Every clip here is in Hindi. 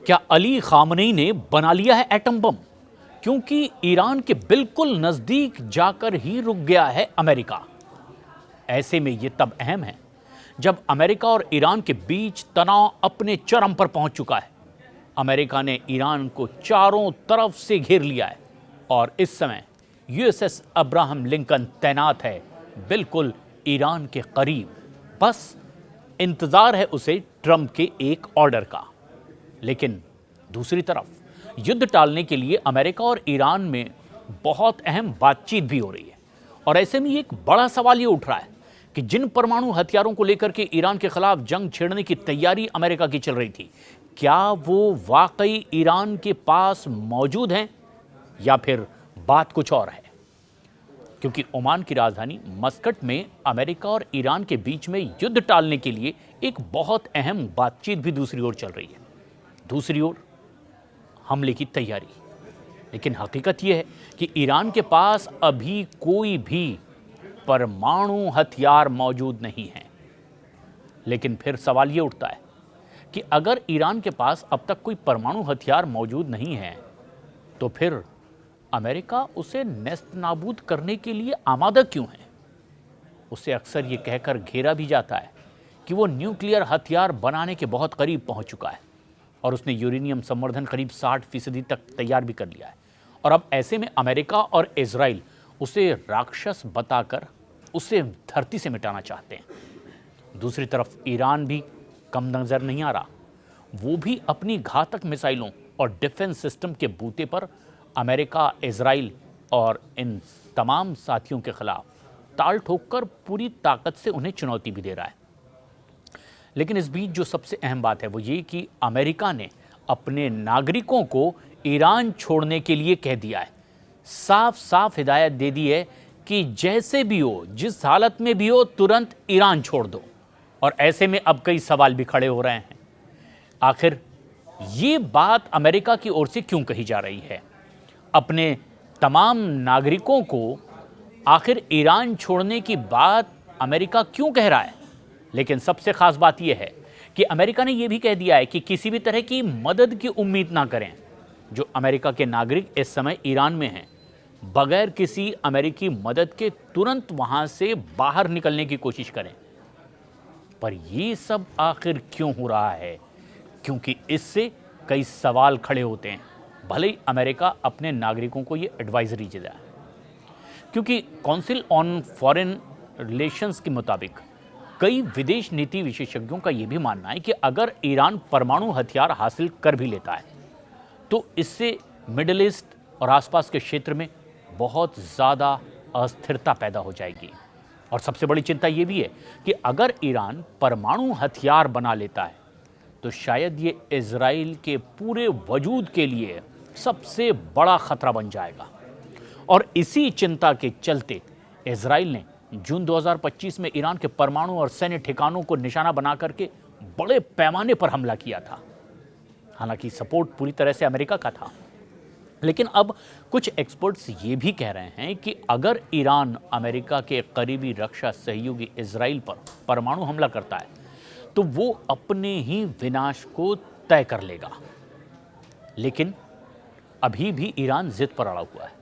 क्या अली खामनेई ने बना लिया है एटम बम? क्योंकि ईरान के बिल्कुल नजदीक जाकर ही रुक गया है अमेरिका। ऐसे में यह तब अहम है जब अमेरिका और ईरान के बीच तनाव अपने चरम पर पहुंच चुका है। अमेरिका ने ईरान को चारों तरफ से घेर लिया है और इस समय यूएसएस अब्राहम लिंकन तैनात है बिल्कुल ईरान के करीब। बस इंतजार है उसे ट्रंप के एक ऑर्डर का। लेकिन दूसरी तरफ युद्ध टालने के लिए अमेरिका और ईरान में बहुत अहम बातचीत भी हो रही है। और ऐसे में एक बड़ा सवाल ये उठ रहा है कि जिन परमाणु हथियारों को लेकर के ईरान के खिलाफ जंग छेड़ने की तैयारी अमेरिका की चल रही थी, क्या वो वाकई ईरान के पास मौजूद हैं या फिर बात कुछ और है? क्योंकि ओमान की राजधानी मस्कट में अमेरिका और ईरान के बीच में युद्ध टालने के लिए एक बहुत अहम बातचीत भी दूसरी ओर चल रही है। दूसरी ओर हमले की तैयारी। लेकिन हकीकत यह है कि ईरान के पास अभी कोई भी परमाणु हथियार मौजूद नहीं है। लेकिन फिर सवाल यह उठता है कि अगर ईरान के पास अब तक कोई परमाणु हथियार मौजूद नहीं है तो फिर अमेरिका उसे नेस्त नाबूद करने के लिए आमादा क्यों है? उसे अक्सर ये कहकर घेरा भी जाता है कि वो न्यूक्लियर हथियार बनाने के बहुत करीब पहुंच चुका है और उसने यूरेनियम संवर्धन करीब 60% तक तैयार भी कर लिया है। और अब ऐसे में अमेरिका और इजराइल उसे राक्षस बताकर उसे धरती से मिटाना चाहते हैं। दूसरी तरफ ईरान भी कम नजर नहीं आ रहा। वो भी अपनी घातक मिसाइलों और डिफेंस सिस्टम के बूते पर अमेरिका, इजराइल और इन तमाम साथियों के खिलाफ ताल ठोककर पूरी ताकत से उन्हें चुनौती भी दे रहा है। लेकिन इस बीच जो सबसे अहम बात है वो ये कि अमेरिका ने अपने नागरिकों को ईरान छोड़ने के लिए कह दिया है। साफ साफ हिदायत दे दी है कि जैसे भी हो, जिस हालत में भी हो, तुरंत ईरान छोड़ दो। और ऐसे में अब कई सवाल भी खड़े हो रहे हैं। आखिर ये बात अमेरिका की ओर से क्यों कही जा रही है? अपने तमाम नागरिकों को आखिर ईरान छोड़ने की बात अमेरिका क्यों कह रहा है? लेकिन सबसे खास बात यह है कि अमेरिका ने यह भी कह दिया है कि किसी भी तरह की मदद की उम्मीद ना करें। जो अमेरिका के नागरिक इस समय ईरान में हैं, बगैर किसी अमेरिकी मदद के तुरंत वहां से बाहर निकलने की कोशिश करें। पर यह सब आखिर क्यों हो रहा है? क्योंकि इससे कई सवाल खड़े होते हैं, भले ही अमेरिका अपने नागरिकों को यह एडवाइजरी दे रहा है। क्योंकि काउंसिल ऑन फॉरेन रिलेशंस के मुताबिक कई विदेश नीति विशेषज्ञों का यह भी मानना है कि अगर ईरान परमाणु हथियार हासिल कर भी लेता है तो इससे मिडिल ईस्ट और आसपास के क्षेत्र में बहुत ज़्यादा अस्थिरता पैदा हो जाएगी। और सबसे बड़ी चिंता यह भी है कि अगर ईरान परमाणु हथियार बना लेता है तो शायद ये इजराइल के पूरे वजूद के लिए सबसे बड़ा खतरा बन जाएगा। और इसी चिंता के चलते इजराइल ने जून 2025 में ईरान के परमाणु और सैन्य ठिकानों को निशाना बना करके बड़े पैमाने पर हमला किया था। हालांकि सपोर्ट पूरी तरह से अमेरिका का था। लेकिन अब कुछ एक्सपर्ट्स ये भी कह रहे हैं कि अगर ईरान अमेरिका के करीबी रक्षा सहयोगी इजराइल पर परमाणु हमला करता है तो वो अपने ही विनाश को तय कर लेगा। लेकिन अभी भी ईरान जिद पर अड़ा हुआ है।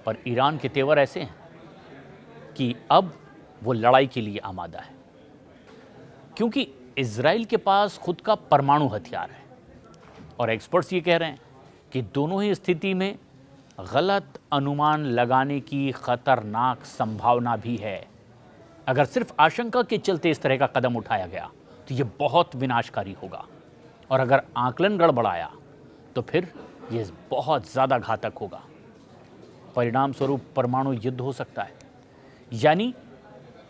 पर ईरान के तेवर ऐसे हैं कि अब वो लड़ाई के लिए आमादा है, क्योंकि इजराइल के पास खुद का परमाणु हथियार है। और एक्सपर्ट्स ये कह रहे हैं कि दोनों ही स्थिति में गलत अनुमान लगाने की खतरनाक संभावना भी है। अगर सिर्फ आशंका के चलते इस तरह का कदम उठाया गया तो ये बहुत विनाशकारी होगा। और अगर आकलन गड़बड़ाया तो फिर ये बहुत ज़्यादा घातक होगा। परिणाम स्वरूप परमाणु युद्ध हो सकता है। यानी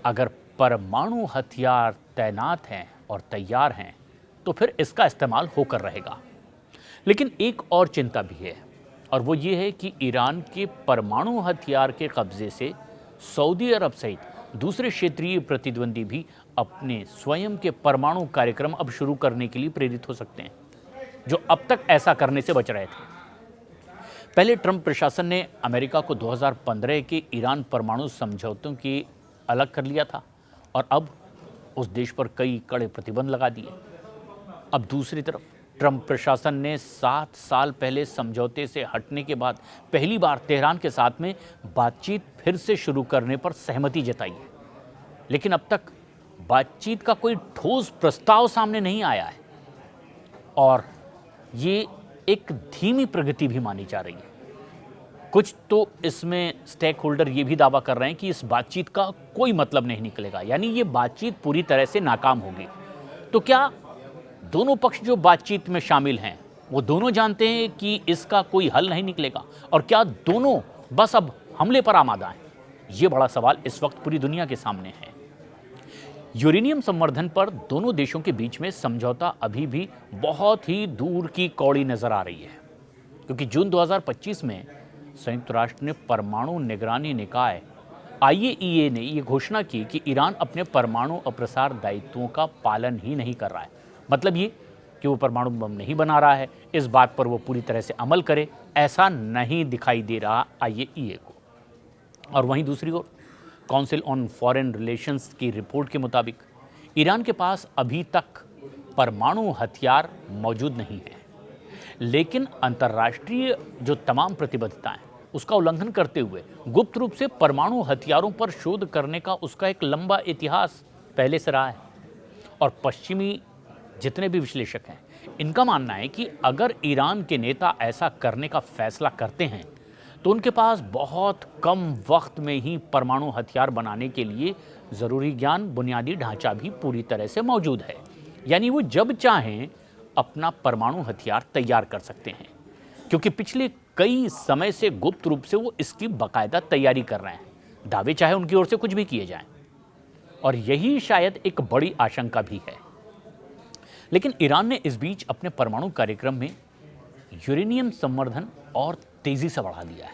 अगर परमाणु हथियार तैनात हैं और तैयार हैं तो फिर इसका इस्तेमाल होकर रहेगा। लेकिन एक और चिंता भी है, और वो ये है कि ईरान के परमाणु हथियार के कब्जे से सऊदी अरब सहित दूसरे क्षेत्रीय प्रतिद्वंदी भी अपने स्वयं के परमाणु कार्यक्रम अब शुरू करने के लिए प्रेरित हो सकते हैं, जो अब तक ऐसा करने से बच रहे थे। पहले ट्रंप प्रशासन ने अमेरिका को 2015 के ईरान परमाणु समझौतों की अलग कर लिया था और अब उस देश पर कई कड़े प्रतिबंध लगा दिए। अब दूसरी तरफ ट्रंप प्रशासन ने 7 साल पहले समझौते से हटने के बाद पहली बार तेहरान के साथ में बातचीत फिर से शुरू करने पर सहमति जताई है, लेकिन अब तक बातचीत का कोई ठोस प्रस्ताव सामने नहीं आया है और ये एक धीमी प्रगति भी मानी जा रही है। कुछ तो इसमें स्टेक होल्डर ये भी दावा कर रहे हैं कि इस बातचीत का कोई मतलब नहीं निकलेगा, यानी ये बातचीत पूरी तरह से नाकाम होगी। तो क्या दोनों पक्ष जो बातचीत में शामिल हैं वो दोनों जानते हैं कि इसका कोई हल नहीं निकलेगा, और क्या दोनों बस अब हमले पर आमादा हैं? ये बड़ा सवाल इस वक्त पूरी दुनिया के सामने है। यूरेनियम संवर्धन पर दोनों देशों के बीच में समझौता अभी भी बहुत ही दूर की कौड़ी नजर आ रही है, क्योंकि जून 2025 में संयुक्त राष्ट्र ने परमाणु निगरानी निकाय IAEA ने यह घोषणा की कि ईरान अपने परमाणु अप्रसार दायित्वों का पालन ही नहीं कर रहा है। मतलब ये कि वो परमाणु बम नहीं बना रहा है, इस बात पर वो पूरी तरह से अमल करे, ऐसा नहीं दिखाई दे रहा IAEA को। और वहीं दूसरी ओर काउंसिल ऑन फॉरेन रिलेशंस की रिपोर्ट के मुताबिक ईरान के पास अभी तक परमाणु हथियार मौजूद नहीं है, लेकिन अंतर्राष्ट्रीय जो तमाम प्रतिबद्धताएं उसका उल्लंघन करते हुए गुप्त रूप से परमाणु हथियारों पर शोध करने का उसका एक लंबा इतिहास पहले से रहा है। और पश्चिमी जितने भी विश्लेषक हैं, इनका मानना है कि अगर ईरान के नेता ऐसा करने का फैसला करते हैं तो उनके पास बहुत कम वक्त में ही परमाणु हथियार बनाने के लिए ज़रूरी ज्ञान, बुनियादी ढांचा भी पूरी तरह से मौजूद है। यानी वो जब चाहें अपना परमाणु हथियार तैयार कर सकते हैं, क्योंकि पिछले कई समय से गुप्त रूप से वो इसकी बाकायदा तैयारी कर रहे हैं, दावे चाहे उनकी ओर से कुछ भी किए जाएं। और यही शायद एक बड़ी आशंका भी है। लेकिन ईरान ने इस बीच अपने परमाणु कार्यक्रम में यूरेनियम संवर्धन और तेजी से बढ़ा दिया है।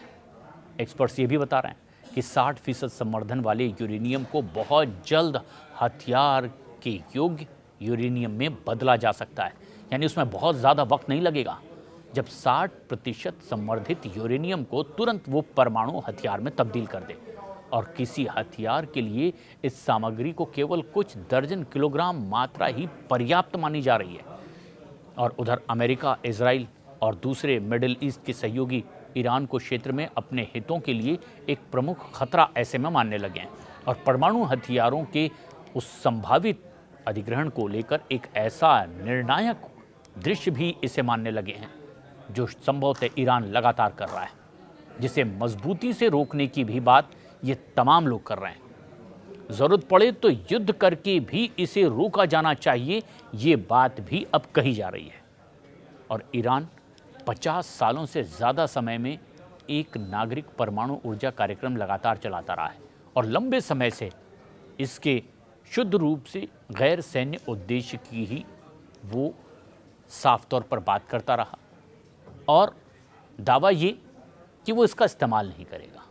एक्सपर्ट्स ये भी बता रहे हैं कि 60% संवर्धन वाले यूरेनियम को बहुत जल्द हथियार के योग्य यूरेनियम में बदला जा सकता है, यानी उसमें बहुत ज़्यादा वक्त नहीं लगेगा। जब 60% संवर्धित यूरेनियम को तुरंत वो परमाणु हथियार में तब्दील कर दे, और किसी हथियार के लिए इस सामग्री को केवल कुछ दर्जन किलोग्राम मात्रा ही पर्याप्त मानी जा रही है। और उधर अमेरिका, इजराइल और दूसरे मिडिल ईस्ट के सहयोगी ईरान को क्षेत्र में अपने हितों के लिए एक प्रमुख खतरा ऐसे में मानने लगे हैं, और परमाणु हथियारों के उस संभावित अधिग्रहण को लेकर एक ऐसा निर्णायक दृश्य भी इसे मानने लगे हैं जो संभवतः ईरान लगातार कर रहा है, जिसे मजबूती से रोकने की भी बात ये तमाम लोग कर रहे हैं। जरूरत पड़े तो युद्ध करके भी इसे रोका जाना चाहिए, ये बात भी अब कही जा रही है। और ईरान 50 सालों से ज़्यादा समय में एक नागरिक परमाणु ऊर्जा कार्यक्रम लगातार चलाता रहा है, और लंबे समय से इसके शुद्ध रूप से गैर सैन्य उद्देश्य की ही वो साफ तौर पर बात करता रहा, और दावा ये कि वो इसका इस्तेमाल नहीं करेगा,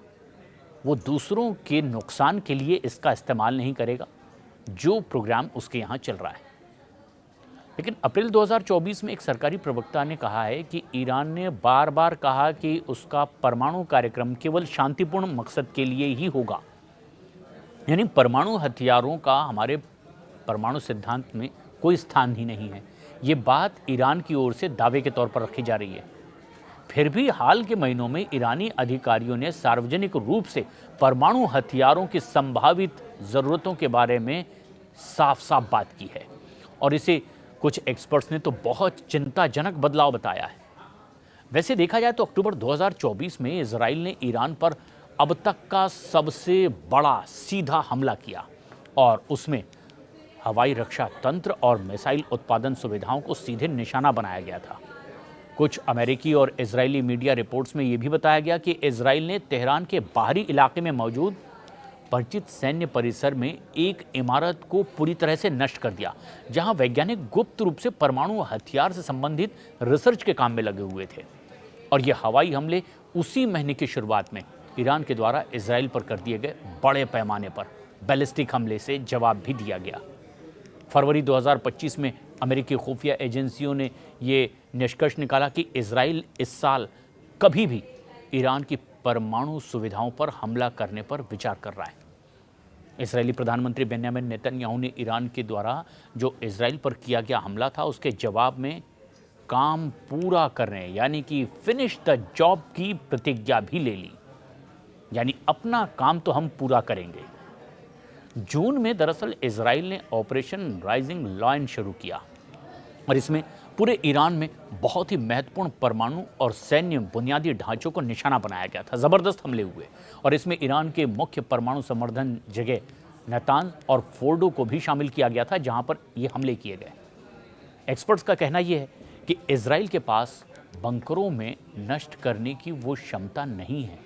वो दूसरों के नुकसान के लिए इसका इस्तेमाल नहीं करेगा जो प्रोग्राम उसके यहाँ चल रहा है। लेकिन अप्रैल 2024 में एक सरकारी प्रवक्ता ने कहा है कि ईरान ने बार बार कहा कि उसका परमाणु कार्यक्रम केवल शांतिपूर्ण मकसद के लिए ही होगा, यानी परमाणु हथियारों का हमारे परमाणु सिद्धांत में कोई स्थान ही नहीं है। ये बात ईरान की ओर से दावे के तौर पर रखी जा रही है। फिर भी हाल के महीनों में ईरानी अधिकारियों ने सार्वजनिक रूप से परमाणु हथियारों की संभावित ज़रूरतों के बारे में साफ साफ बात की है, और इसे कुछ एक्सपर्ट्स ने तो बहुत चिंताजनक बदलाव बताया है। वैसे देखा जाए तो अक्टूबर 2024 में इजराइल ने ईरान पर अब तक का सबसे बड़ा सीधा हमला किया, और उसमें हवाई रक्षा तंत्र और मिसाइल उत्पादन सुविधाओं को सीधे निशाना बनाया गया था। कुछ अमेरिकी और इजरायली मीडिया रिपोर्ट्स में यह भी बताया गया कि इजराइल ने तेहरान के बाहरी इलाके में मौजूद परिचित सैन्य परिसर में एक इमारत को पूरी तरह से नष्ट कर दिया, जहां वैज्ञानिक गुप्त रूप से परमाणु हथियार से संबंधित रिसर्च के काम में लगे हुए थे। और ये हवाई हमले उसी महीने की शुरुआत में ईरान के द्वारा इजराइल पर कर दिए गए बड़े पैमाने पर बैलिस्टिक हमले से जवाब भी दिया गया। फरवरी 2025 में अमेरिकी खुफिया एजेंसियों ने ये निष्कर्ष निकाला कि इजराइल इस साल कभी भी ईरान की परमाणु सुविधाओं पर हमला करने पर विचार कर रहा है। इजरायली प्रधानमंत्री बेंयामिन नेतन्याहू ने ईरान के द्वारा जो इजराइल पर किया गया हमला था उसके जवाब में काम पूरा करने यानी कि फिनिश द जॉब की प्रतिज्ञा भी ले ली। यानी अपना काम तो हम पूरा करेंगे। जून में दरअसल इजराइल ने ऑपरेशन राइजिंग लायन शुरू किया और इसमें पूरे ईरान में बहुत ही महत्वपूर्ण परमाणु और सैन्य बुनियादी ढांचों को निशाना बनाया गया था। ज़बरदस्त हमले हुए और इसमें ईरान के मुख्य परमाणु संवर्धन जगह नातांज और फोर्डो को भी शामिल किया गया था, जहां पर ये हमले किए गए। एक्सपर्ट्स का कहना यह है कि इजराइल के पास बंकरों में नष्ट करने की वो क्षमता नहीं है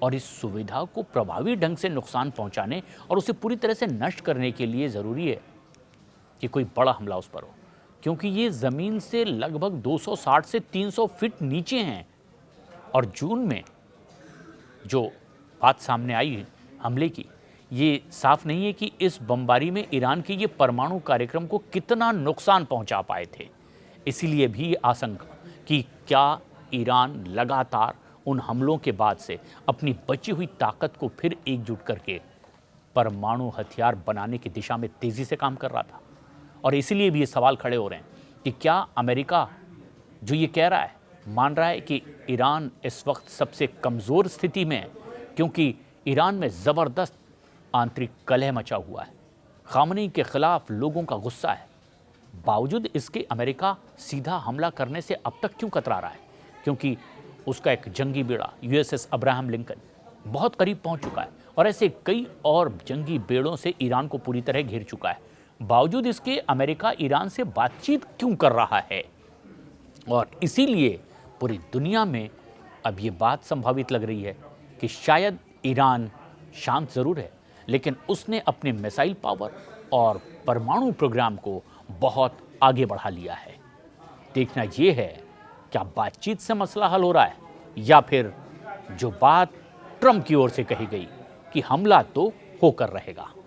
और इस सुविधा को प्रभावी ढंग से नुकसान पहुंचाने और उसे पूरी तरह से नष्ट करने के लिए ज़रूरी है कि कोई बड़ा हमला उस पर हो, क्योंकि ये ज़मीन से लगभग 260 से 300 फीट नीचे हैं। और जून में जो बात सामने आई है हमले की, ये साफ नहीं है कि इस बमबारी में ईरान के ये परमाणु कार्यक्रम को कितना नुकसान पहुंचा पाए थे। इसीलिए भी ये आशंका कि क्या ईरान लगातार उन हमलों के बाद से अपनी बची हुई ताकत को फिर एकजुट करके परमाणु हथियार बनाने की दिशा में तेजी से काम कर रहा था। और इसीलिए भी ये सवाल खड़े हो रहे हैं कि क्या अमेरिका जो ये कह रहा है, मान रहा है कि ईरान इस वक्त सबसे कमज़ोर स्थिति में है, क्योंकि ईरान में ज़बरदस्त आंतरिक कलह मचा हुआ है। खामनेई के खिलाफ लोगों का गुस्सा है। बावजूद इसके अमेरिका सीधा हमला करने से अब तक क्यों कतरा रहा है? क्योंकि उसका एक जंगी बेड़ा यूएसएस अब्राहम लिंकन बहुत करीब पहुंच चुका है और ऐसे कई और जंगी बेड़ों से ईरान को पूरी तरह घेर चुका है। बावजूद इसके अमेरिका ईरान से बातचीत क्यों कर रहा है? और इसीलिए पूरी दुनिया में अब ये बात संभावित लग रही है कि शायद ईरान शांत ज़रूर है, लेकिन उसने अपने मिसाइल पावर और परमाणु प्रोग्राम को बहुत आगे बढ़ा लिया है। देखना ये है क्या बातचीत से मसला हल हो रहा है या फिर जो बात ट्रंप की ओर से कही गई कि हमला तो होकर रहेगा।